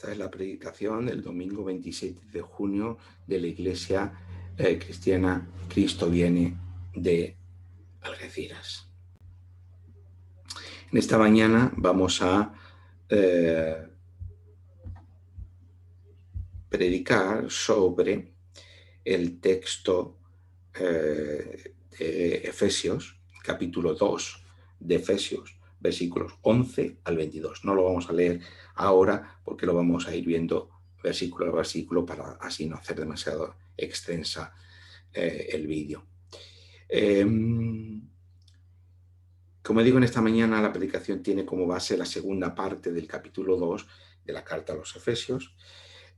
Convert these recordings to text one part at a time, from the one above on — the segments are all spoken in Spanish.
Esta es la predicación del domingo 27 de junio de la Iglesia Cristiana Cristo Viene de Algeciras. En esta mañana vamos a predicar sobre el texto de Efesios, capítulo 2 de Efesios, versículos 11 al 22. No lo vamos a leer ahora porque lo vamos a ir viendo versículo a versículo para así no hacer demasiado extensa el vídeo. Como digo, en esta mañana la predicación tiene como base la segunda parte del capítulo 2 de la carta a los Efesios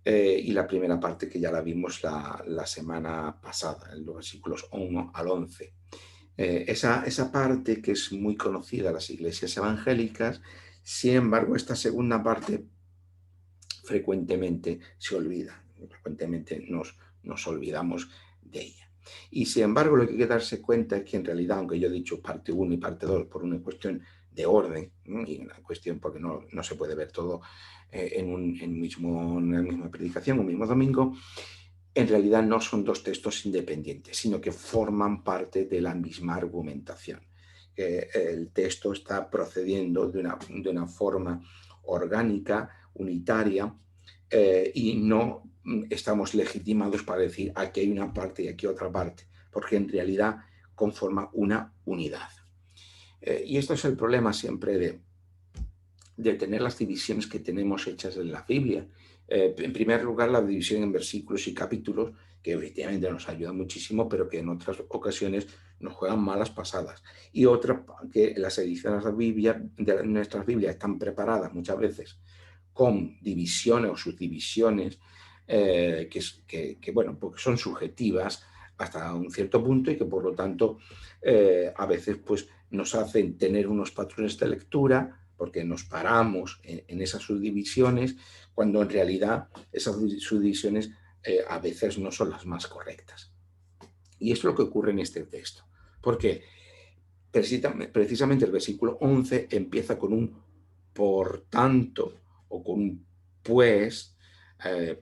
y la primera parte que ya la vimos la semana pasada, en los versículos 1 al 11. Esa parte que es muy conocida en las iglesias evangélicas, sin embargo, esta segunda parte frecuentemente se olvida, frecuentemente nos olvidamos de ella. Y sin embargo, lo que hay que darse cuenta es que en realidad, aunque yo he dicho parte 1 y parte 2 por una cuestión de orden, y una cuestión porque no se puede ver todo en una misma predicación, un mismo domingo, en realidad no son dos textos independientes, sino que forman parte de la misma argumentación. El texto está procediendo de una forma orgánica, unitaria, y no estamos legitimados para decir aquí hay una parte y aquí otra parte, porque en realidad conforma una unidad. Y esto es el problema siempre de tener las divisiones que tenemos hechas en la Biblia. En primer lugar, la división en versículos y capítulos, que efectivamente nos ayuda muchísimo, pero que en otras ocasiones nos juegan malas pasadas. Y otra, que las ediciones de nuestras Biblias están preparadas muchas veces con divisiones o subdivisiones bueno, porque son subjetivas hasta un cierto punto y que por lo tanto a veces pues, nos hacen tener unos patrones de lectura porque nos paramos en esas subdivisiones, cuando en realidad esas subdivisiones a veces no son las más correctas. Y esto es lo que ocurre en este texto, porque precisamente el versículo 11 empieza con un por tanto, o con un pues,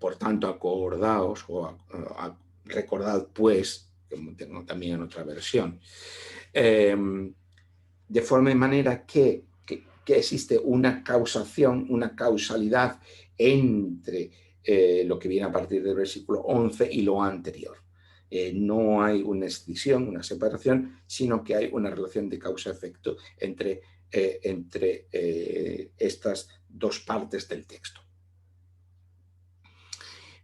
por tanto acordaos, o recordad pues, como tengo también en otra versión, de forma y manera que existe una causación, una causalidad entre lo que viene a partir del versículo 11 y lo anterior. No hay una escisión, una separación, sino que hay una relación de causa-efecto entre estas dos partes del texto.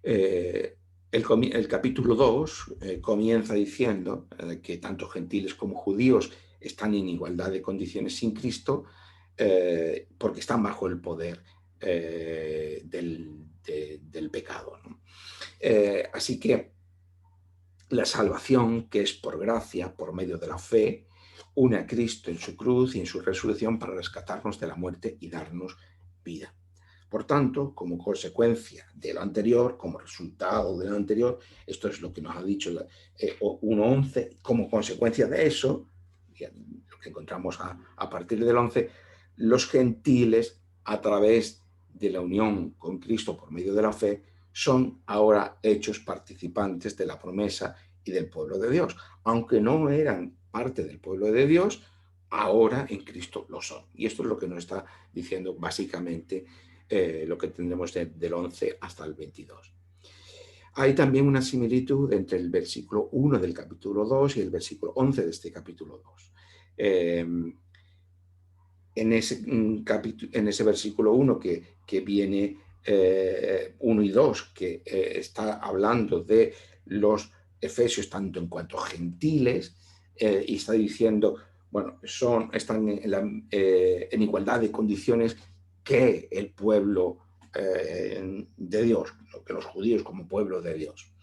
El capítulo 2 comienza diciendo que tanto gentiles como judíos están en igualdad de condiciones sin Cristo porque están bajo el poder del pecado, ¿no? Así que la salvación, que es por gracia, por medio de la fe, une a Cristo en su cruz y en su resurrección para rescatarnos de la muerte y darnos vida. Por tanto, como consecuencia de lo anterior, como resultado de lo anterior, esto es lo que nos ha dicho 1.11, como consecuencia de eso, lo que encontramos a partir del 11, los gentiles, a través de la unión con Cristo por medio de la fe, son ahora hechos participantes de la promesa y del pueblo de Dios. Aunque no eran parte del pueblo de Dios, ahora en Cristo lo son. Y esto es lo que nos está diciendo básicamente lo que tendremos del 11 hasta el 22. Hay también una similitud entre el versículo 1 del capítulo 2 y el versículo 11 de este capítulo 2. En ese versículo 1 que viene 1 y 2, que está hablando de los efesios tanto en cuanto a gentiles, y está diciendo, bueno, están en igualdad de condiciones que el pueblo de Dios, que los judíos como pueblo de Dios.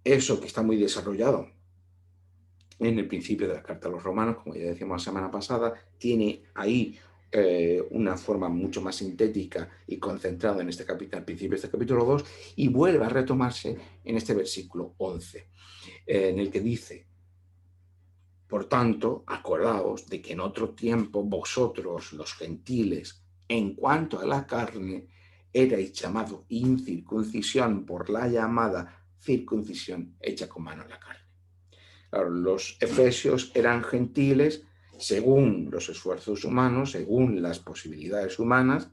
Eso que está muy desarrollado en el principio de la carta a los romanos, como ya decíamos la semana pasada, tiene ahí una forma mucho más sintética y concentrada en este capítulo, al principio de este capítulo 2, y vuelve a retomarse en este versículo 11, en el que dice: por tanto, acordaos de que en otro tiempo vosotros, los gentiles, en cuanto a la carne, erais llamado incircuncisión por la llamada circuncisión hecha con mano en la carne. Claro, los efesios eran gentiles según los esfuerzos humanos, según las posibilidades humanas.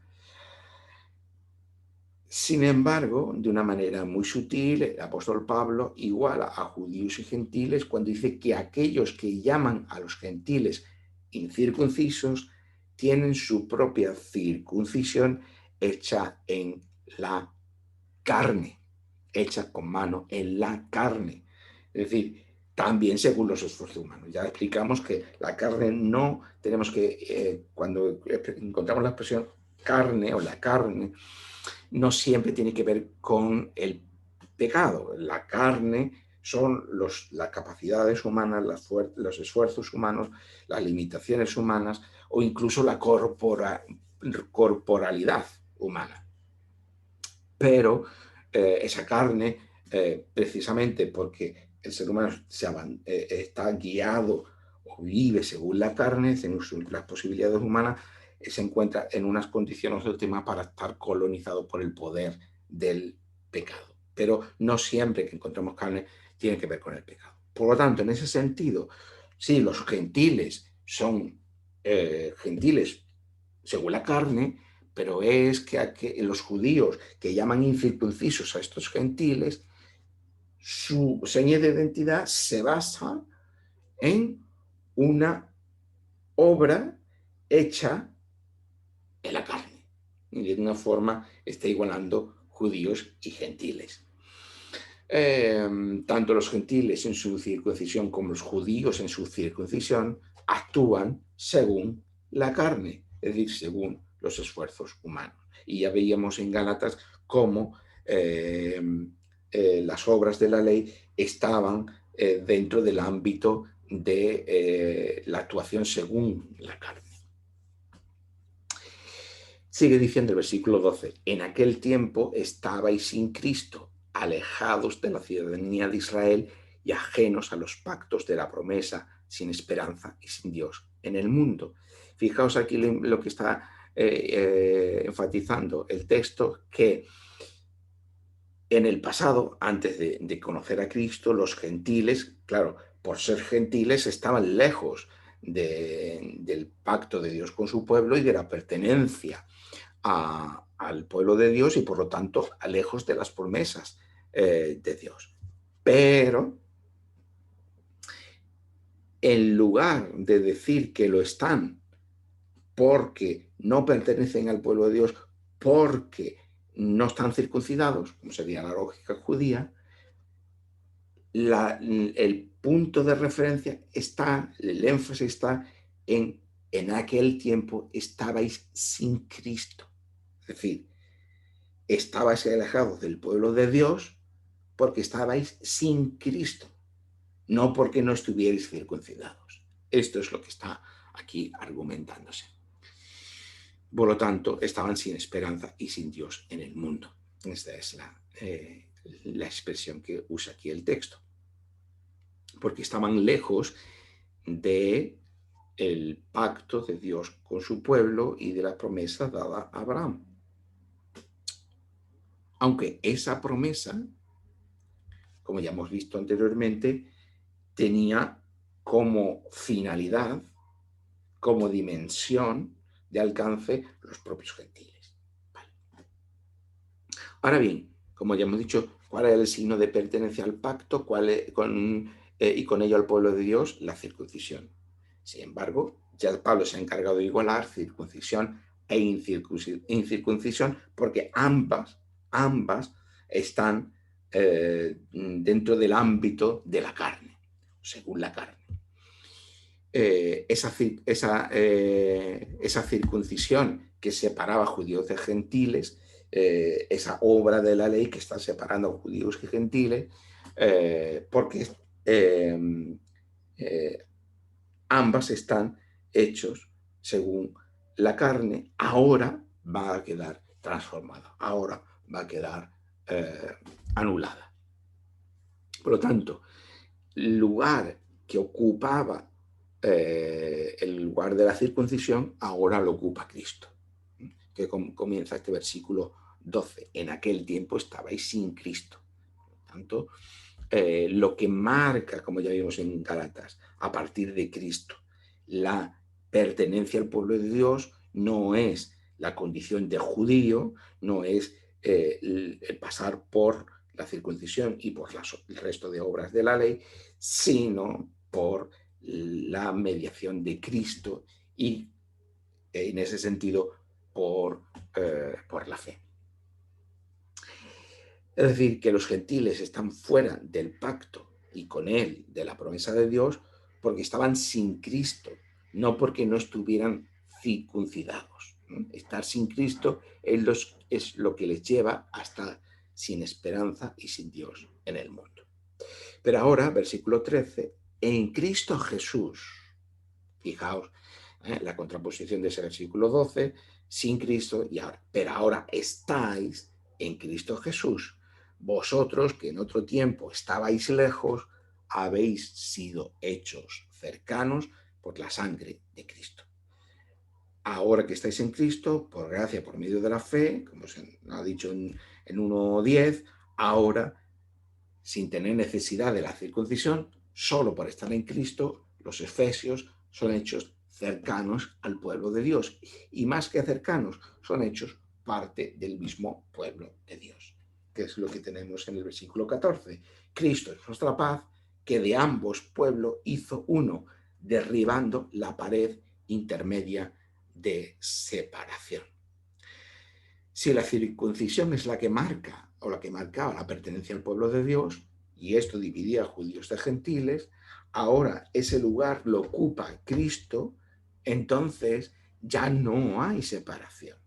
Sin embargo, de una manera muy sutil, el apóstol Pablo iguala a judíos y gentiles cuando dice que aquellos que llaman a los gentiles incircuncisos tienen su propia circuncisión hecha en la carne, hecha con mano en la carne. Es decir, también según los esfuerzos humanos. Ya explicamos que la carne no tenemos que, cuando encontramos la expresión carne o la carne, no siempre tiene que ver con el pecado. La carne son las capacidades humanas, los esfuerzos humanos, las limitaciones humanas o incluso la corporalidad humana. Pero esa carne, precisamente porque el ser humano está guiado o vive según la carne, según las posibilidades humanas, se encuentra en unas condiciones óptimas para estar colonizado por el poder del pecado. Pero no siempre que encontramos carne tiene que ver con el pecado. Por lo tanto, en ese sentido, sí, los gentiles son gentiles según la carne, pero es que los judíos que llaman incircuncisos a estos gentiles, su seña de identidad se basa en una obra hecha en la carne. Y de una forma está igualando judíos y gentiles. Tanto los gentiles en su circuncisión como los judíos en su circuncisión actúan según la carne, es decir, según los esfuerzos humanos. Y ya veíamos en Gálatas cómo las obras de la ley estaban dentro del ámbito de la actuación según la carne. Sigue diciendo el versículo 12, en aquel tiempo estabais sin Cristo, alejados de la ciudadanía de Israel y ajenos a los pactos de la promesa, sin esperanza y sin Dios en el mundo. Fijaos aquí lo que está enfatizando el texto, que en el pasado, antes de conocer a Cristo, los gentiles, claro, por ser gentiles, estaban lejos del pacto de Dios con su pueblo y de la pertenencia al pueblo de Dios y por lo tanto lejos de las promesas de Dios. Pero en lugar de decir que lo están porque no pertenecen al pueblo de Dios, porque no están circuncidados, como sería la lógica judía, el punto de referencia está, el énfasis está en aquel tiempo estabais sin Cristo. Es decir, estabais alejados del pueblo de Dios porque estabais sin Cristo, no porque no estuvierais circuncidados. Esto es lo que está aquí argumentándose. Por lo tanto, estaban sin esperanza y sin Dios en el mundo. Esta es la expresión que usa aquí el texto. Porque estaban lejos del pacto de Dios con su pueblo y de la promesa dada a Abraham. Aunque esa promesa, como ya hemos visto anteriormente, tenía como finalidad, como dimensión de alcance, los propios gentiles. Vale. Ahora bien, como ya hemos dicho, ¿cuál es el signo de pertenencia al pacto? Y con ello al pueblo de Dios, la circuncisión. Sin embargo, ya Pablo se ha encargado de igualar circuncisión e incircuncisión porque ambas están dentro del ámbito de la carne, según la carne. Esa circuncisión que separaba a judíos de gentiles, esa obra de la ley que está separando a judíos y gentiles, porque ambas están hechos según la carne, ahora va a quedar transformada, ahora va a quedar anulada. Por lo tanto, el lugar que ocupaba el lugar de la circuncisión, ahora lo ocupa Cristo, que comienza este versículo 12. En aquel tiempo estabais sin Cristo. Por lo tanto, lo que marca, como ya vimos en Gálatas, a partir de Cristo, la pertenencia al pueblo de Dios no es la condición de judío, no es el pasar por la circuncisión y por el resto de obras de la ley, sino por la mediación de Cristo y, en ese sentido, por la fe. Es decir, que los gentiles están fuera del pacto y con él de la promesa de Dios porque estaban sin Cristo, no porque no estuvieran circuncidados. Estar sin Cristo es lo que les lleva a estar sin esperanza y sin Dios en el mundo. Pero ahora, versículo 13, en Cristo Jesús, fijaos, la contraposición de ese versículo 12, sin Cristo y ahora, pero ahora estáis en Cristo Jesús. Vosotros que en otro tiempo estabais lejos, habéis sido hechos cercanos por la sangre de Cristo. Ahora que estáis en Cristo, por gracia, por medio de la fe, como se ha dicho en 1:10, ahora, sin tener necesidad de la circuncisión, solo por estar en Cristo, los efesios son hechos cercanos al pueblo de Dios. Y más que cercanos, son hechos parte del mismo pueblo de Dios, que es lo que tenemos en el versículo 14. Cristo es nuestra paz, que de ambos pueblos hizo uno, derribando la pared intermedia de separación. Si la circuncisión es la que marca o la que marcaba la pertenencia al pueblo de Dios, y esto dividía a judíos de gentiles, ahora ese lugar lo ocupa Cristo, entonces ya no hay separación.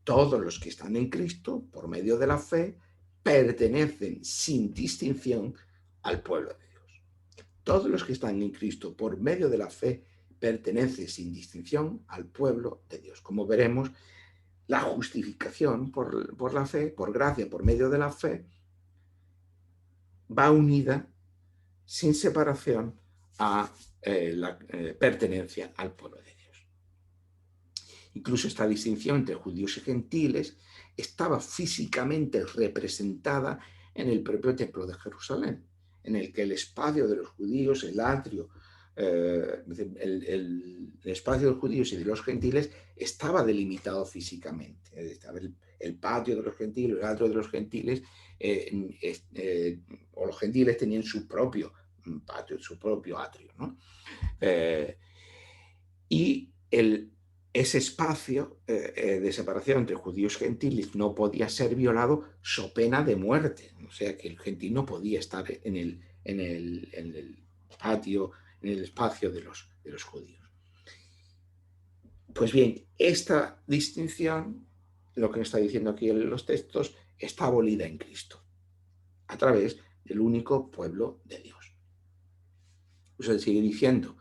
Todos los que están en Cristo, por medio de la fe, pertenecen sin distinción al pueblo de Dios. Todos los que están en Cristo, por medio de la fe, pertenecen sin distinción al pueblo de Dios. Como veremos, la justificación por la fe, por gracia, por medio de la fe, va unida sin separación a la pertenencia al pueblo de Dios. Incluso esta distinción entre judíos y gentiles estaba físicamente representada en el propio templo de Jerusalén, en el que el espacio de los judíos, el atrio, el espacio de los judíos y de los gentiles estaba delimitado físicamente. Estaba el patio de los gentiles, el atrio de los gentiles, o los gentiles tenían su propio patio, su propio atrio, ¿no? Y ese espacio de separación entre judíos y gentiles no podía ser violado so pena de muerte. O sea que el gentil no podía estar en el patio, en el espacio de los judíos. Pues bien, esta distinción, lo que está diciendo aquí en los textos, está abolida en Cristo, a través del único pueblo de Dios. Se sigue diciendo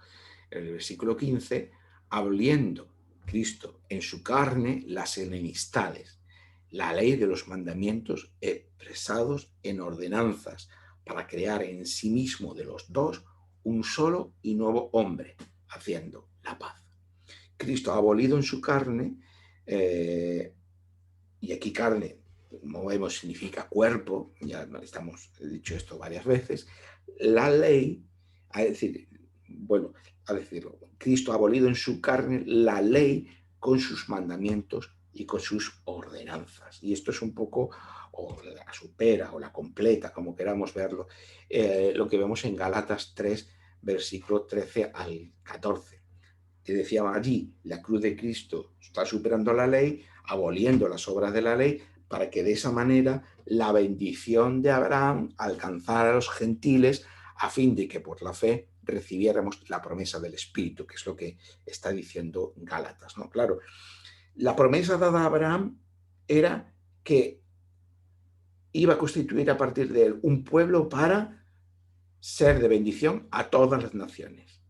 en el versículo 15, aboliendo Cristo en su carne las enemistades, la ley de los mandamientos expresados en ordenanzas, para crear en sí mismo de los dos un solo y nuevo hombre, haciendo la paz. Cristo ha abolido en su carne, y aquí carne, como vemos, significa cuerpo, ya he dicho esto varias veces, la ley, es decir, bueno, a decirlo, Cristo ha abolido en su carne la ley con sus mandamientos y con sus ordenanzas. Y esto es un poco, o la supera, o la completa, como queramos verlo, lo que vemos en Gálatas 3, versículo 13 al 14. Que decía allí, la cruz de Cristo está superando la ley, aboliendo las obras de la ley, para que de esa manera la bendición de Abraham alcanzara a los gentiles, a fin de que por la fe recibiéramos la promesa del Espíritu, que es lo que está diciendo Gálatas, ¿no? Claro, la promesa dada a Abraham era que iba a constituir a partir de él un pueblo para ser de bendición a todas las naciones.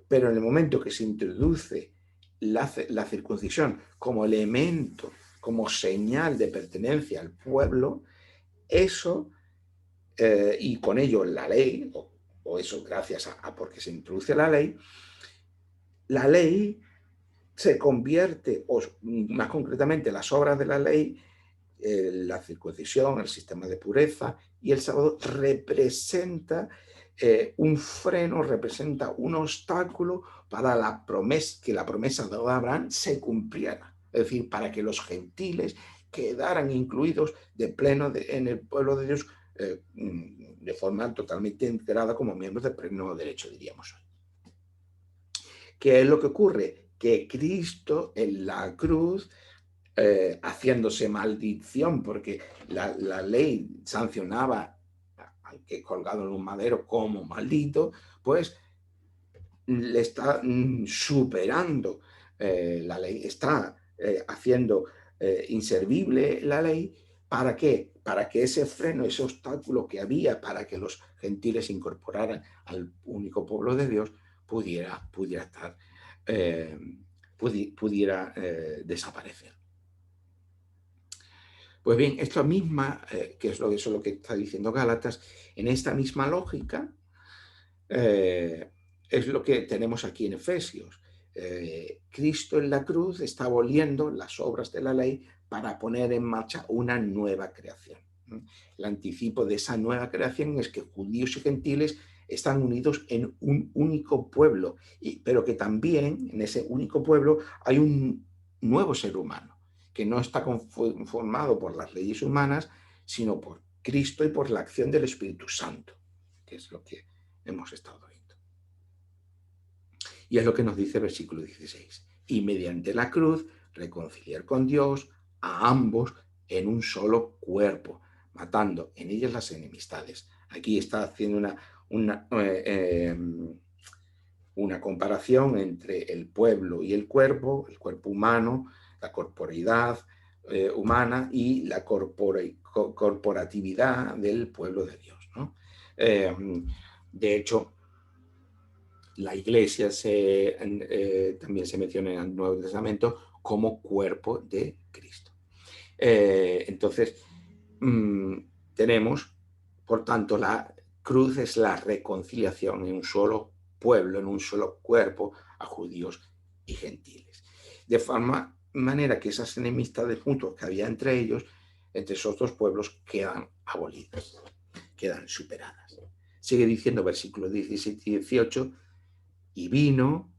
Pero en el momento que se introduce la circuncisión como elemento, como señal de pertenencia al pueblo, eso, y con ello la ley, o eso gracias a porque se introduce la ley se convierte, o más concretamente las obras de la ley, la circuncisión, el sistema de pureza, y el sábado representa un freno, representa un obstáculo para que la promesa de Abraham se cumpliera. Es decir, para que los gentiles quedaran incluidos de pleno en el pueblo de Dios de forma totalmente integrada como miembros de pleno derecho, diríamos hoy. ¿Qué es lo que ocurre? Que Cristo en la cruz, haciéndose maldición, porque la ley sancionaba al que colgado en un madero como maldito, pues le está superando la ley, está haciendo inservible la ley. ¿Para qué? Para que ese freno, ese obstáculo que había para que los gentiles se incorporaran al único pueblo de Dios pudiera estar, pudiera desaparecer. Pues bien, esta misma, que es lo que está diciendo Gálatas, en esta misma lógica, es lo que tenemos aquí en Efesios. Cristo en la cruz está aboliendo las obras de la ley para poner en marcha una nueva creación. El anticipo de esa nueva creación es que judíos y gentiles están unidos en un único pueblo, pero que también en ese único pueblo hay un nuevo ser humano, que no está conformado por las leyes humanas, sino por Cristo y por la acción del Espíritu Santo, que es lo que hemos estado viendo. Y es lo que nos dice el versículo 16. Y mediante la cruz reconciliar con Dios a ambos en un solo cuerpo, matando en ellas las enemistades. Aquí está haciendo una comparación entre el pueblo y el cuerpo humano, la corporeidad humana y la corporatividad del pueblo de Dios, ¿no? De hecho, la iglesia también se menciona en el Nuevo Testamento como cuerpo de Cristo. Entonces, tenemos, por tanto, la cruz es la reconciliación en un solo pueblo, en un solo cuerpo, a judíos y gentiles. De manera que esas enemistades mutuas que había entre ellos, entre esos dos pueblos, quedan abolidas, quedan superadas. Sigue diciendo versículos 17 y 18, y vino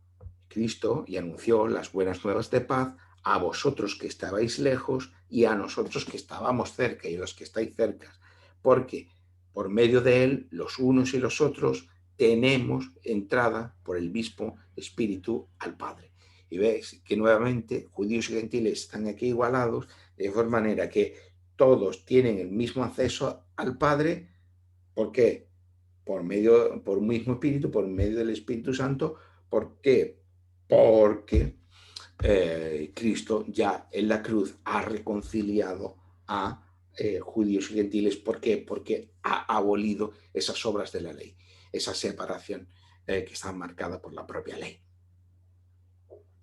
Cristo y anunció las buenas nuevas de paz a vosotros que estabais lejos y a nosotros que estábamos cerca y los que estáis cerca, porque por medio de él, los unos y los otros, tenemos entrada por el mismo Espíritu al Padre. Y veis que nuevamente judíos y gentiles están aquí igualados, de forma manera que todos tienen el mismo acceso al Padre. ¿Por qué? Por un mismo Espíritu, por medio del Espíritu Santo. ¿Por qué? Porque Cristo ya en la cruz ha reconciliado a judíos y gentiles. ¿Por qué? Porque ha abolido esas obras de la ley, esa separación que está marcada por la propia ley.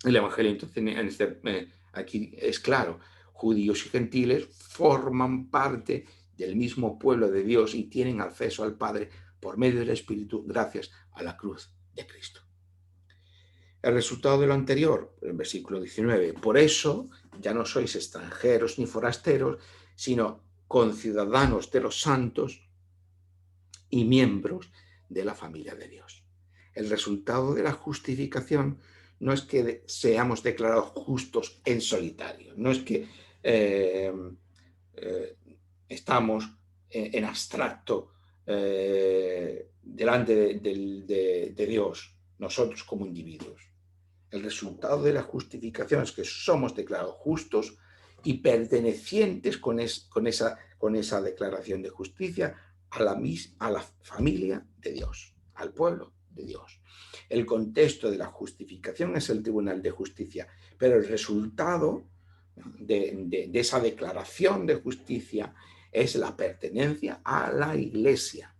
El Evangelio, entonces, aquí es claro, judíos y gentiles forman parte del mismo pueblo de Dios y tienen acceso al Padre por medio del Espíritu gracias a la cruz de Cristo. El resultado de lo anterior, el versículo 19, por eso ya no sois extranjeros ni forasteros, sino conciudadanos de los santos y miembros de la familia de Dios. El resultado de la justificación no es que seamos declarados justos en solitario, no es que estamos en abstracto delante de Dios, nosotros como individuos. El resultado de la justificación es que somos declarados justos y pertenecientes con esa declaración de justicia a la familia de Dios, al pueblo de Dios. El contexto de la justificación es el tribunal de justicia, pero el resultado de esa declaración de justicia es la pertenencia a la iglesia.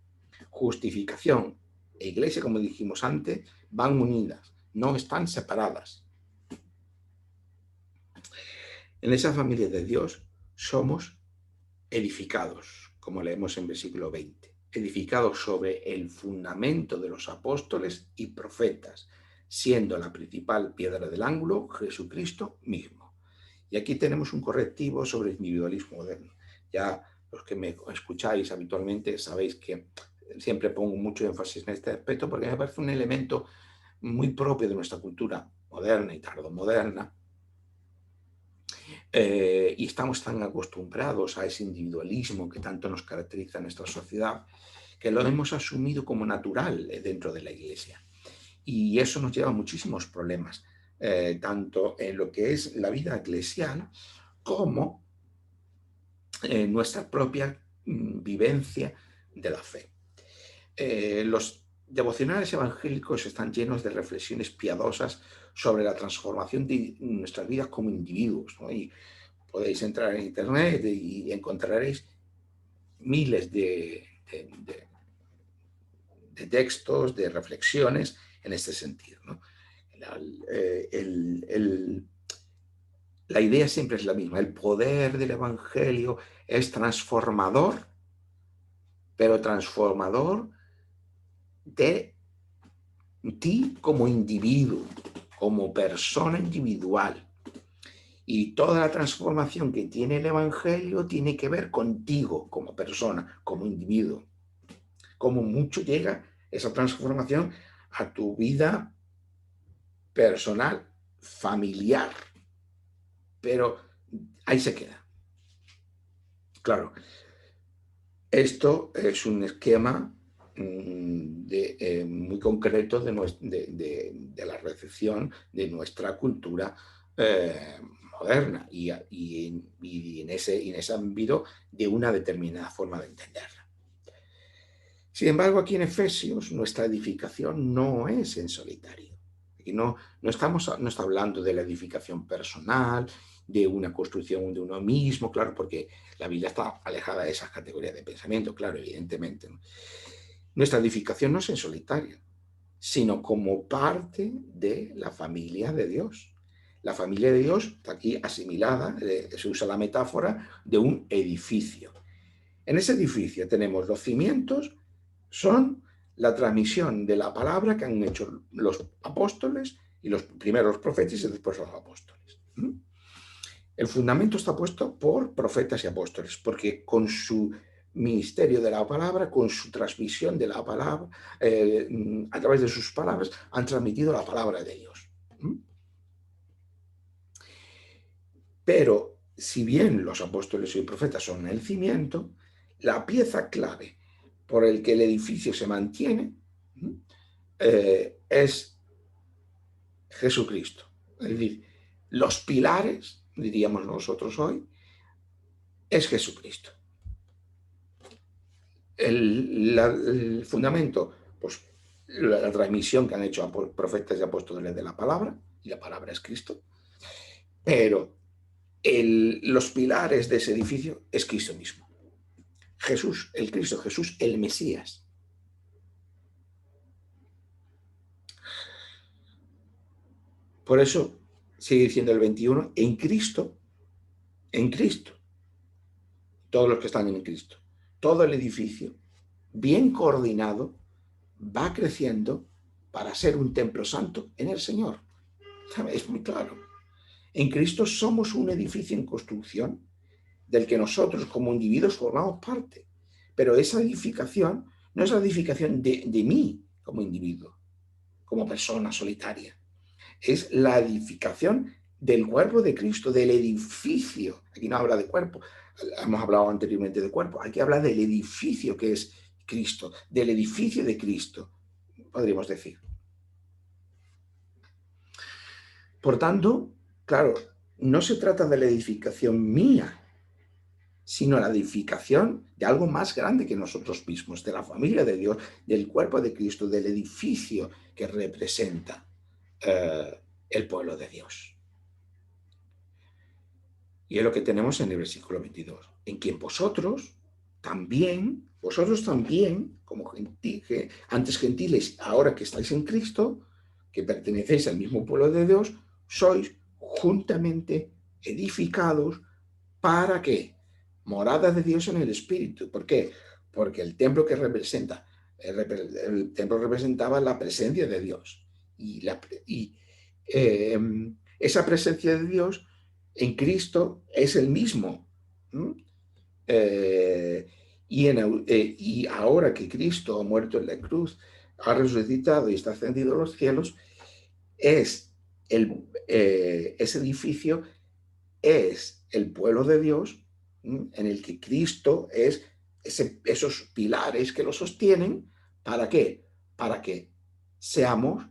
Justificación e iglesia, como dijimos antes, van unidas, no están separadas. En esa familia de Dios somos edificados, como leemos en versículo 20, edificados sobre el fundamento de los apóstoles y profetas, siendo la principal piedra del ángulo Jesucristo mismo. Y aquí tenemos un correctivo sobre el individualismo moderno. Ya los que me escucháis habitualmente sabéis que siempre pongo mucho énfasis en este aspecto porque me parece un elemento muy propio de nuestra cultura moderna y tardomoderna, y estamos tan acostumbrados a ese individualismo que tanto nos caracteriza en nuestra sociedad, que lo hemos asumido como natural dentro de la Iglesia. Y eso nos lleva a muchísimos problemas, tanto en lo que es la vida eclesial como en nuestra propia vivencia de la fe. Los devocionales evangélicos están llenos de reflexiones piadosas sobre la transformación de nuestras vidas como individuos, ¿no? Y podéis entrar en internet y encontraréis miles de textos, de reflexiones en este sentido, ¿no? La idea siempre es la misma. El poder del Evangelio es transformador, pero transformador de ti como individuo, como persona individual. Y toda la transformación que tiene el Evangelio tiene que ver contigo como persona, como individuo. Como mucho llega esa transformación a tu vida personal, familiar. Pero ahí se queda. Claro, esto es un esquema muy concreto de la recepción de nuestra cultura moderna y en ese ámbito de una determinada forma de entenderla. Sin embargo, aquí en Efesios nuestra edificación no es en solitario. Y no está hablando de la edificación personal, de una construcción de uno mismo, claro, porque la Biblia está alejada de esas categorías de pensamiento, claro, evidentemente, ¿no? Nuestra edificación no es en solitario, sino como parte de la familia de Dios. La familia de Dios está aquí asimilada, se usa la metáfora de un edificio. En ese edificio tenemos los cimientos, son la transmisión de la palabra que han hecho los apóstoles y los primeros profetas y después los apóstoles. El fundamento está puesto por profetas y apóstoles, porque con su ministerio de la palabra, con su transmisión de la palabra, a través de sus palabras, han transmitido la palabra de Dios. Pero si bien los apóstoles y profetas son el cimiento, la pieza clave por el que el edificio se mantiene es Jesucristo. Es decir, los pilares, diríamos nosotros hoy, es Jesucristo. El fundamento, pues la transmisión que han hecho profetas y apóstoles de la palabra, y la palabra es Cristo, pero los pilares de ese edificio es Cristo mismo. Jesús, el Cristo, Jesús, el Mesías. Por eso sigue diciendo el 21, en Cristo, todos los que están en Cristo, todo el edificio, bien coordinado, va creciendo para ser un templo santo en el Señor. Es muy claro. En Cristo somos un edificio en construcción del que nosotros como individuos formamos parte. Pero esa edificación no es la edificación de mí como individuo, como persona solitaria. Es la edificación del cuerpo de Cristo, del edificio. Aquí no habla de cuerpo, hemos hablado anteriormente de cuerpo. Aquí habla del edificio que es Cristo, del edificio de Cristo, podríamos decir. Por tanto, claro, no se trata de la edificación mía, sino la edificación de algo más grande que nosotros mismos, de la familia de Dios, del cuerpo de Cristo, del edificio que representa el pueblo de Dios. Y es lo que tenemos en el versículo 22, en quien vosotros también, como antes gentiles, ahora que estáis en Cristo, que pertenecéis al mismo pueblo de Dios, sois juntamente edificados para ¿qué? Morada de Dios en el Espíritu. ¿Por qué? Porque el templo que representa, el templo representaba la presencia de Dios. Y esa presencia de Dios en Cristo es el mismo. Eh, y ahora que Cristo ha muerto en la cruz, ha resucitado y está ascendido a los cielos, ese edificio es el pueblo de Dios, en el que Cristo es esos pilares que lo sostienen. ¿Para qué? Para que seamos,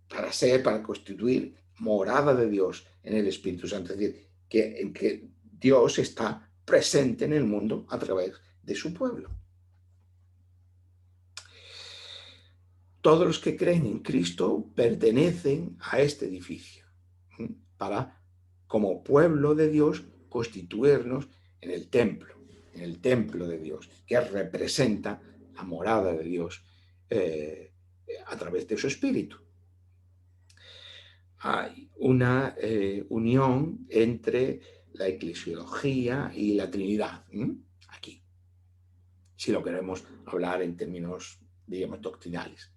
para constituir morada de Dios en el Espíritu Santo. Es decir, que Dios está presente en el mundo a través de su pueblo. Todos los que creen en Cristo pertenecen a este edificio, para, como pueblo de Dios, constituirnos en el templo de Dios, que representa la morada de Dios a través de su Espíritu. Hay una unión entre la eclesiología y la Trinidad, aquí, si lo queremos hablar en términos, digamos, doctrinales.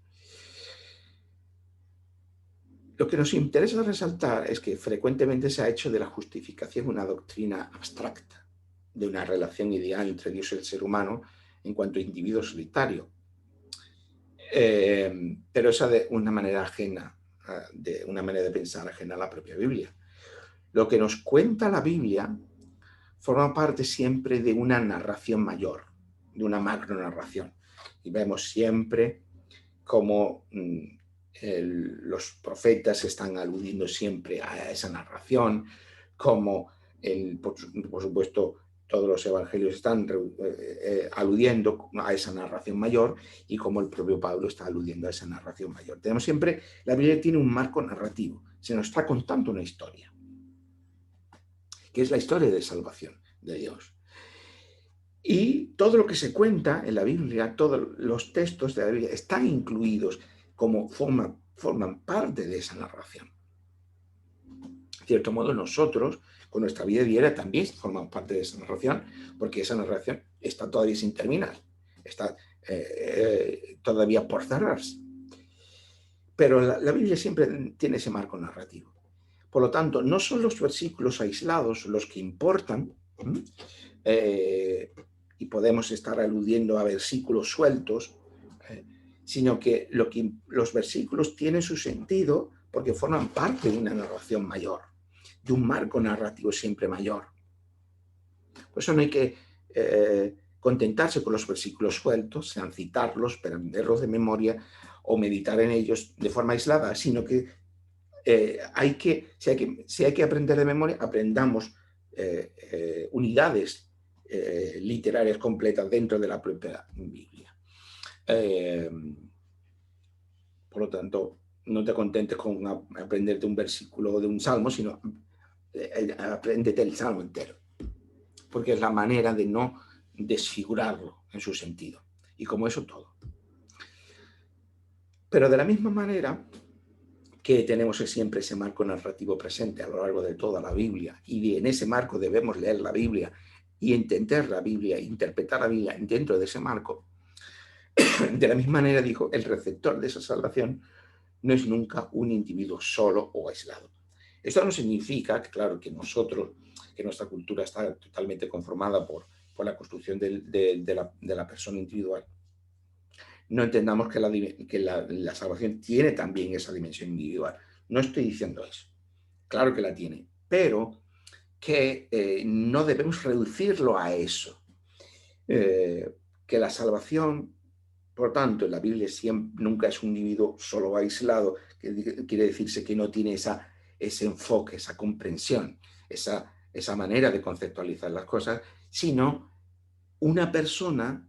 Lo que nos interesa resaltar es que frecuentemente se ha hecho de la justificación una doctrina abstracta, de una relación ideal entre Dios y el ser humano en cuanto a individuo solitario, pero esa de una manera ajena, de una manera de pensar ajena a la propia Biblia. Lo que nos cuenta la Biblia forma parte siempre de una narración mayor, de una macronarración, y vemos siempre cómo los profetas están aludiendo siempre a esa narración, como por supuesto todos los evangelios están aludiendo a esa narración mayor, y como el propio Pablo está aludiendo a esa narración mayor. Tenemos siempre, la Biblia tiene un marco narrativo, se nos está contando una historia, que es la historia de salvación de Dios. Y todo lo que se cuenta en la Biblia, todos los textos de la Biblia están incluidos como forman parte de esa narración. De cierto modo, nosotros, con nuestra vida diaria, también formamos parte de esa narración, porque esa narración está todavía sin terminar, está todavía por cerrarse. Pero la Biblia siempre tiene ese marco narrativo. Por lo tanto, no son los versículos aislados los que importan, y podemos estar aludiendo a versículos sueltos, sino que los versículos tienen su sentido porque forman parte de una narración mayor, de un marco narrativo siempre mayor. Por eso no hay que contentarse con los versículos sueltos, sean citarlos, aprenderlos de memoria o meditar en ellos de forma aislada, sino que si hay que aprender de memoria, aprendamos unidades literarias completas dentro de la propia Biblia. Por lo tanto, no te contentes con aprenderte un versículo de un salmo, sino apréndete el salmo entero, porque es la manera de no desfigurarlo en su sentido, y como eso todo. Pero de la misma manera que tenemos siempre ese marco narrativo presente a lo largo de toda la Biblia, y en ese marco debemos leer la Biblia y entender la Biblia, interpretar la Biblia dentro de ese marco. De la misma manera, dijo, el receptor de esa salvación no es nunca un individuo solo o aislado. Esto no significa, claro, que nuestra cultura está totalmente conformada por la construcción de la persona individual. No entendamos que la salvación tiene también esa dimensión individual. No estoy diciendo eso. Claro que la tiene, pero que no debemos reducirlo a eso. Que la salvación, por tanto, en la Biblia nunca es un individuo solo aislado, que quiere decirse que no tiene ese enfoque, esa comprensión, esa manera de conceptualizar las cosas, sino una persona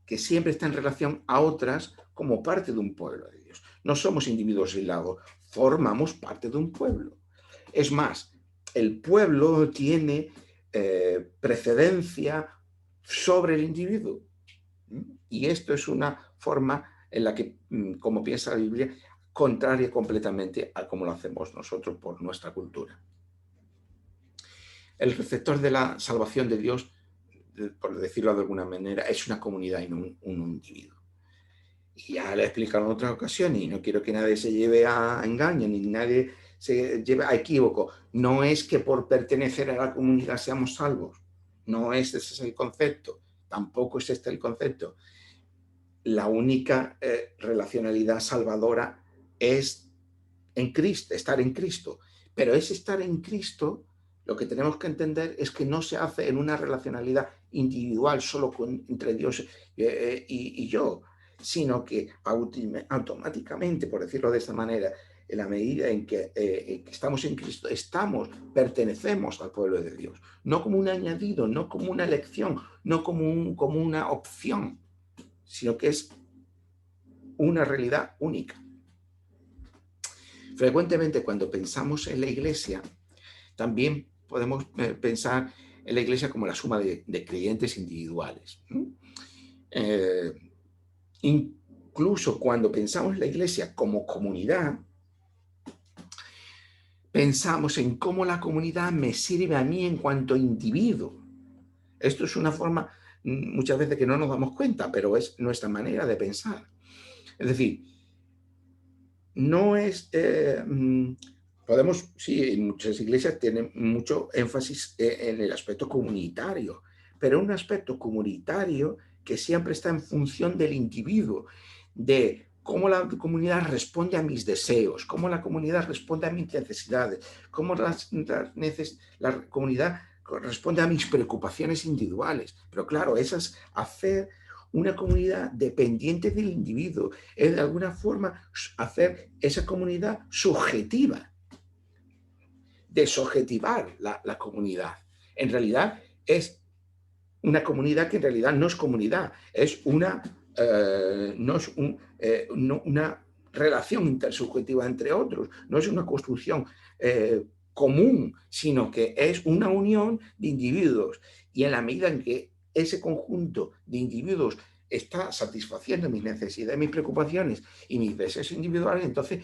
que siempre está en relación a otras como parte de un pueblo de Dios. No somos individuos aislados, formamos parte de un pueblo. Es más, el pueblo tiene precedencia sobre el individuo. Y esto es una forma en la que, como piensa la Biblia, contraria completamente a cómo lo hacemos nosotros por nuestra cultura. El receptor de la salvación de Dios, por decirlo de alguna manera, es una comunidad y no un individuo. Y ya lo he explicado en otras ocasiones, y no quiero que nadie se lleve a engaño, ni nadie se lleve a equívoco. No es que por pertenecer a la comunidad seamos salvos. no es ese es el concepto, tampoco es este el concepto. La única relacionalidad salvadora es en Cristo, estar en Cristo. Pero ese estar en Cristo, lo que tenemos que entender es que no se hace en una relacionalidad individual solo entre Dios y yo, sino que automáticamente, por decirlo de esta manera, en la medida en que estamos en Cristo, pertenecemos al pueblo de Dios, no como un añadido, no como una elección, no como una opción, sino que es una realidad única. Frecuentemente cuando pensamos en la Iglesia, también podemos pensar en la Iglesia como la suma de creyentes individuales. Incluso cuando pensamos en la Iglesia como comunidad, pensamos en cómo la comunidad me sirve a mí en cuanto individuo. Esto es una forma muchas veces que no nos damos cuenta, pero es nuestra manera de pensar. Es decir, no es... podemos, sí, en muchas iglesias tienen mucho énfasis en el aspecto comunitario, pero un aspecto comunitario que siempre está en función del individuo, de cómo la comunidad responde a mis deseos, cómo la comunidad responde a mis necesidades, cómo la comunidad responde a mis preocupaciones individuales. Pero claro, esas hacer una comunidad dependiente del individuo, es de alguna forma hacer esa comunidad subjetiva, desobjetivar la comunidad. En realidad es una comunidad que en realidad no es comunidad, es una, una relación intersubjetiva entre otros, no es una construcción común, sino que es una unión de individuos. Y en la medida en que ese conjunto de individuos está satisfaciendo mis necesidades, mis preocupaciones y mis deseos individuales, entonces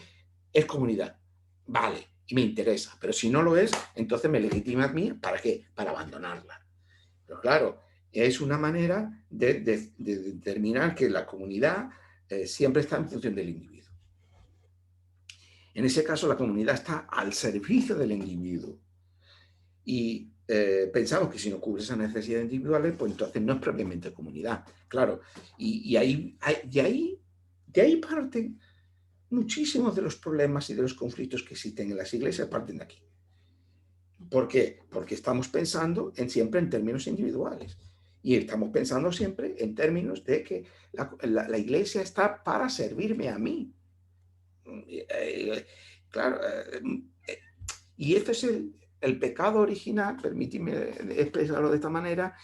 es comunidad. Vale, y me interesa. Pero si no lo es, entonces me legitima a mí, ¿para qué? Para abandonarla. Pero claro, es una manera de determinar que la comunidad siempre está en función del individuo. En ese caso, la comunidad está al servicio del individuo. Y pensamos que si no cubre esas necesidades individuales, pues entonces no es propiamente comunidad. Claro, y de ahí parten muchísimos de los problemas y de los conflictos que existen en las iglesias, parten de aquí. ¿Por qué? Porque estamos pensando siempre en términos individuales. Y estamos pensando siempre en términos de que la iglesia está para servirme a mí. Claro, y este es el pecado original, permíteme expresarlo de esta manera,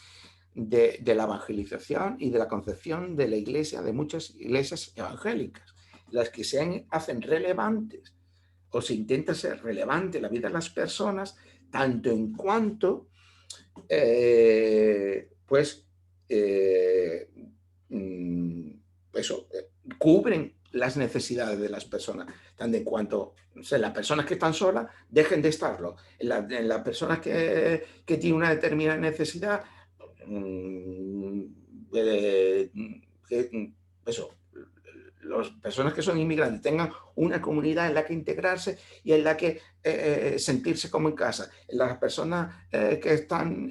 de la evangelización y de la concepción de la iglesia, de muchas iglesias evangélicas, las que hacen relevantes o se intenta ser relevante la vida de las personas, tanto en cuanto cubren las necesidades de las personas, tanto en cuanto las personas que están solas dejen de estarlo, en las personas que tienen una determinada necesidad, las personas que son inmigrantes tengan una comunidad en la que integrarse y en la que sentirse como en casa. Las personas que están,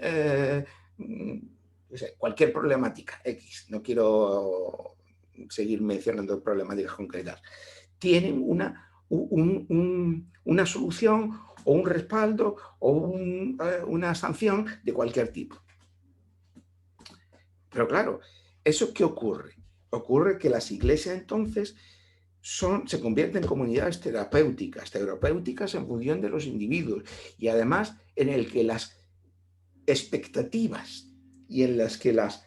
cualquier problemática X, no quiero seguir mencionando problemáticas concretas, tienen una solución o un respaldo o una sanción de cualquier tipo. Pero claro, ¿eso qué ocurre? Ocurre que las iglesias entonces se convierten en comunidades terapéuticas en función de los individuos y además en el que las expectativas y en las que las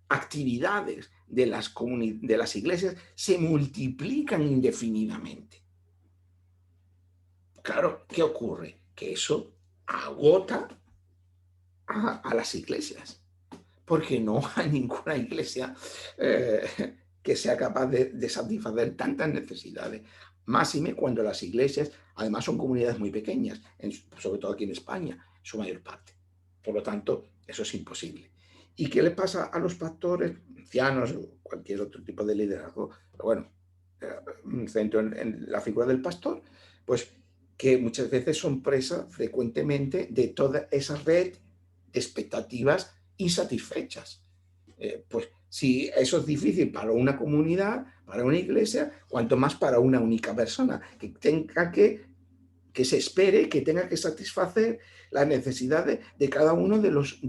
actividades de las iglesias se multiplican indefinidamente. Claro, ¿qué ocurre? Que eso agota a las iglesias, porque no hay ninguna iglesia que sea capaz de satisfacer tantas necesidades. Máxime cuando las iglesias, además, son comunidades muy pequeñas, sobre todo aquí en España, en su mayor parte. Por lo tanto, eso es imposible. ¿Y qué le pasa a los pastores, ancianos o cualquier otro tipo de liderazgo? Pero bueno, me centro en la figura del pastor, pues que muchas veces son presa frecuentemente de toda esa red de expectativas insatisfechas. Pues si eso es difícil para una comunidad, para una iglesia, cuanto más para una única persona, que tenga que se espere, que tenga que satisfacer las necesidades de cada uno de los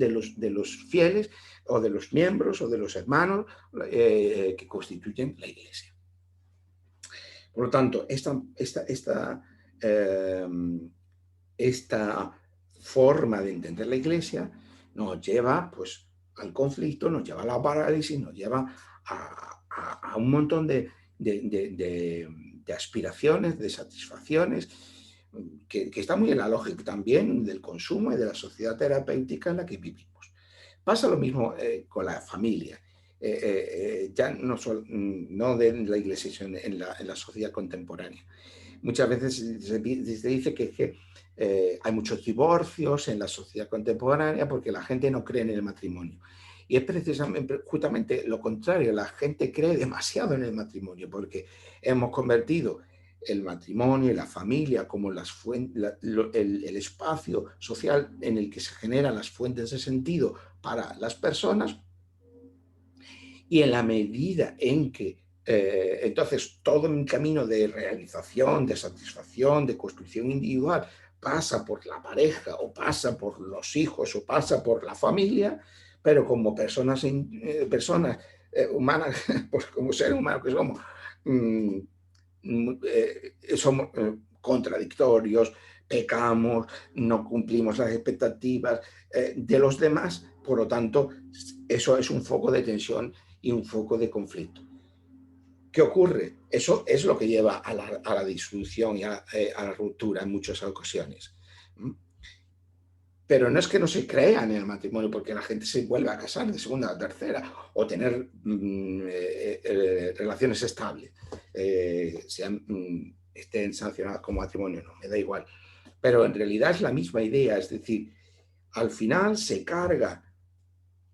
fieles o de los miembros o de los hermanos que constituyen la iglesia. Por lo tanto, eh, esta forma de entender la iglesia nos lleva pues, al conflicto, nos lleva a la parálisis, nos lleva a un montón de aspiraciones, de satisfacciones, que está muy en la lógica también del consumo y de la sociedad terapéutica en la que vivimos. Pasa lo mismo con la familia. Ya no de la iglesia, sino en la sociedad contemporánea. Muchas veces se dice que hay muchos divorcios en la sociedad contemporánea porque la gente no cree en el matrimonio. Y es precisamente, justamente lo contrario, la gente cree demasiado en el matrimonio porque hemos convertido el matrimonio y la familia como el espacio social en el que se generan las fuentes de sentido para las personas, y en la medida en que entonces todo un camino de realización, de satisfacción, de construcción individual pasa por la pareja o pasa por los hijos o pasa por la familia, pero como personas humanas, pues como seres humanos que somos, somos contradictorios, pecamos, no cumplimos las expectativas de los demás, por lo tanto, eso es un foco de tensión y un foco de conflicto. ¿Qué ocurre? Eso es lo que lleva a la disolución y a la ruptura en muchas ocasiones. Pero no es que no se crea en el matrimonio, porque la gente se vuelve a casar de segunda a tercera o tener relaciones estables, estén sancionadas como matrimonio, no, me da igual. Pero en realidad es la misma idea, es decir, al final se carga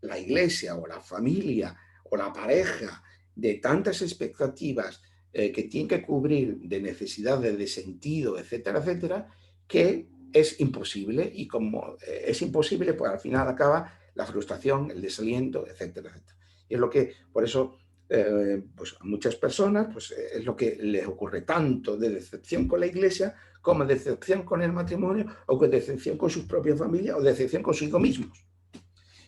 la iglesia o la familia o la pareja de tantas expectativas que tienen que cubrir, de necesidades, de sentido, etcétera, etcétera, que es imposible, y como es imposible, pues al final acaba la frustración, el desaliento, etcétera, etcétera. Y es lo que, por eso, pues a muchas personas pues, es lo que les ocurre, tanto de decepción con la iglesia como de decepción con el matrimonio, o de decepción con sus propias familias, o de decepción consigo mismos.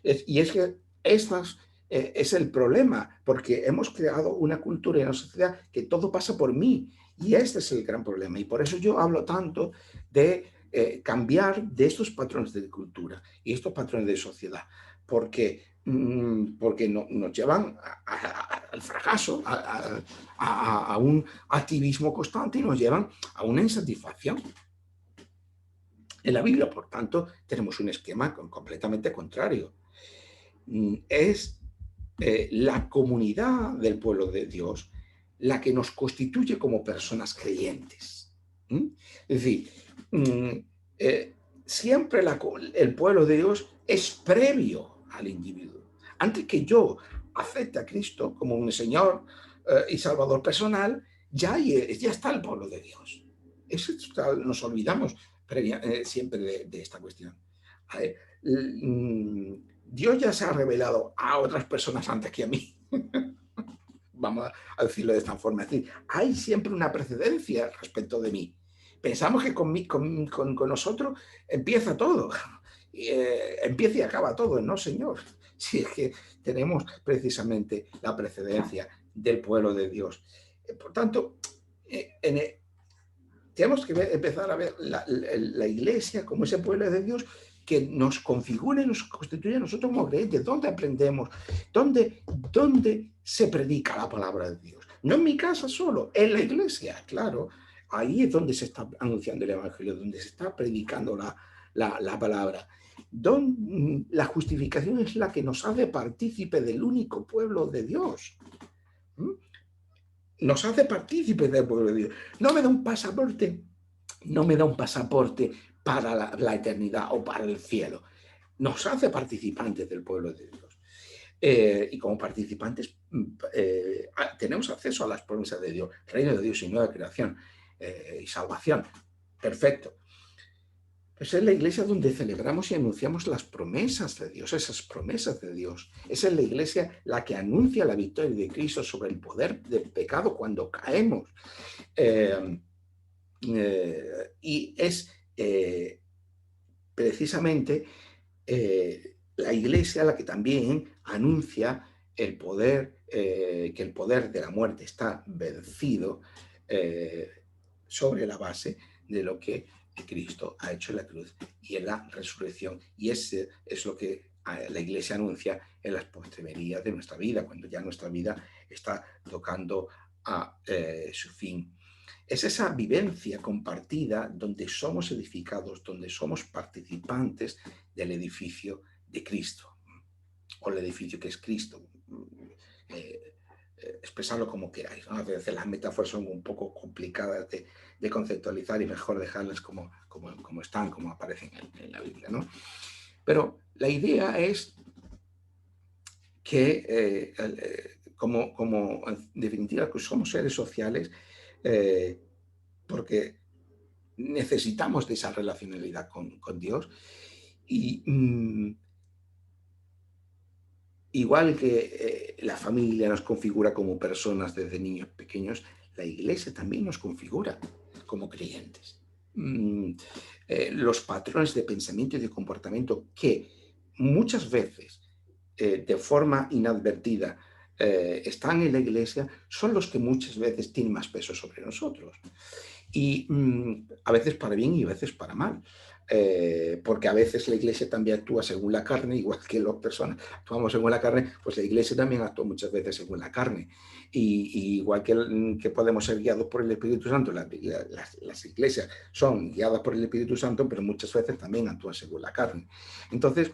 Y es que es el problema, porque hemos creado una cultura y una sociedad que todo pasa por mí, y este es el gran problema. Y por eso yo hablo tanto de cambiar de estos patrones de cultura y estos patrones de sociedad, porque nos llevan al fracaso, a un activismo constante, y nos llevan a una insatisfacción. En la Biblia, por tanto, tenemos un esquema completamente contrario. Es la comunidad del pueblo de Dios la que nos constituye como personas creyentes. Es decir, siempre el pueblo de Dios es previo al individuo. Antes que yo acepte a Cristo como un Señor y Salvador personal, ya está el pueblo de Dios. Nos olvidamos siempre de esta cuestión. Dios ya se ha revelado a otras personas antes que a mí. Vamos a decirlo de esta forma. Es decir, hay siempre una precedencia respecto de mí. Pensamos que con nosotros empieza todo. Empieza y acaba todo. No, Señor. Si es que tenemos precisamente la precedencia del pueblo de Dios. Por tanto, tenemos que empezar a ver la iglesia como ese pueblo de Dios que nos configure, nos constituye a nosotros como creyentes. ¿Dónde aprendemos? ¿Dónde se predica la palabra de Dios? No en mi casa solo, en la iglesia, claro. Ahí es donde se está anunciando el evangelio, donde se está predicando la palabra. La justificación es la que nos hace partícipe del único pueblo de Dios. Nos hace partícipes del pueblo de Dios. No me da un pasaporte para la eternidad o para el cielo. Nos hace participantes del pueblo de Dios. Y como participantes tenemos acceso a las promesas de Dios, reino de Dios y nueva creación y salvación. Perfecto. Esa es la iglesia donde celebramos y anunciamos las promesas de Dios, esas promesas de Dios. Esa es la iglesia la que anuncia la victoria de Cristo sobre el poder del pecado cuando caemos. Eh, y es precisamente la iglesia la que también anuncia el poder, que el poder de la muerte está vencido eh, sobre la base de lo que Cristo ha hecho en la cruz y en la resurrección. Y ese es lo que la iglesia anuncia en las postrimerías de nuestra vida, cuando ya nuestra vida está tocando a su fin. Es esa vivencia compartida donde somos edificados, donde somos participantes del edificio de Cristo, o el edificio que es Cristo. Eh, expresarlo como queráis, ¿no? A veces las metáforas son un poco complicadas de conceptualizar y mejor dejarlas como están, como aparecen en la Biblia, ¿no? Pero la idea es que, como en definitiva, que somos seres sociales, porque necesitamos de esa relacionalidad con Dios. Y igual que la familia nos configura como personas desde niños pequeños, la iglesia también nos configura como creyentes. Los patrones de pensamiento y de comportamiento que muchas veces, de forma inadvertida, están en la iglesia, son los que muchas veces tienen más peso sobre nosotros. Y a veces para bien y a veces para mal. Porque a veces la iglesia también actúa según la carne, igual que las personas actuamos según la carne, pues la iglesia también actúa muchas veces según la carne. Y igual que podemos ser guiados por el Espíritu Santo, las iglesias son guiadas por el Espíritu Santo, pero muchas veces también actúan según la carne. Entonces,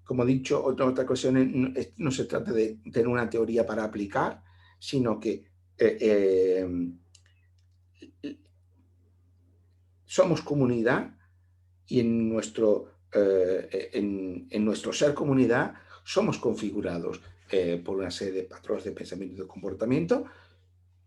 como he dicho en otras ocasiones, no se trata de tener una teoría para aplicar, sino que somos comunidad y en nuestro ser comunidad somos configurados por una serie de patrones de pensamiento y de comportamiento,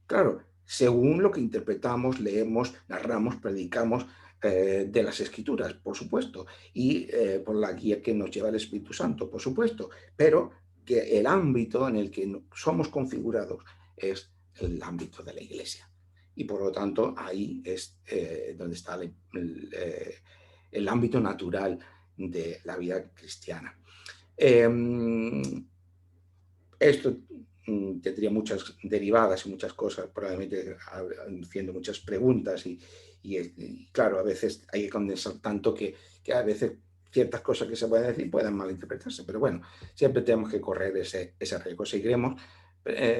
claro, según lo que interpretamos, leemos, narramos, predicamos de las Escrituras, por supuesto, y por la guía que nos lleva el Espíritu Santo, por supuesto, pero que el ámbito en el que somos configurados es el ámbito de la Iglesia. Y por lo tanto, ahí es donde está el ámbito natural de la vida cristiana. Esto tendría muchas derivadas y muchas cosas, probablemente haciendo muchas preguntas y claro, a veces hay que condensar tanto que a veces ciertas cosas que se pueden decir puedan malinterpretarse, pero bueno, siempre tenemos que correr ese riesgo. Seguiremos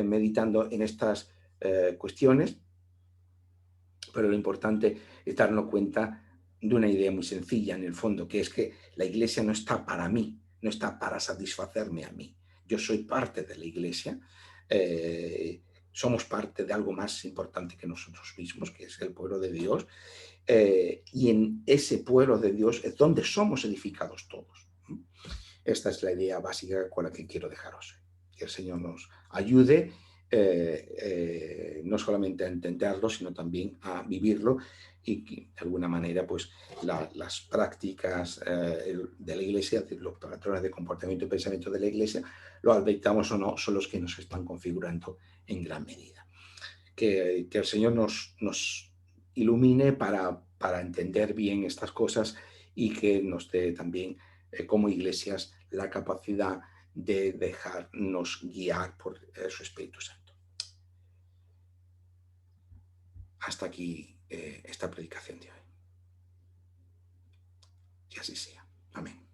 meditando en estas cuestiones, pero lo importante es darnos cuenta de una idea muy sencilla en el fondo, que es que la iglesia no está para mí, no está para satisfacerme a mí. Yo soy parte de la iglesia, somos parte de algo más importante que nosotros mismos, que es el pueblo de Dios, y en ese pueblo de Dios es donde somos edificados todos. Esta es la idea básica con la que quiero dejaros. Que el Señor nos ayude no solamente a entenderlo, sino también a vivirlo y que, de alguna manera, pues las prácticas de la Iglesia, los patrones de comportamiento y pensamiento de la Iglesia, lo adoptamos o no, son los que nos están configurando en gran medida. Que el Señor nos ilumine para entender bien estas cosas y que nos dé también, como iglesias, la capacidad de dejarnos guiar por su Espíritu Santo. Hasta aquí esta predicación de hoy. Que así sea. Amén.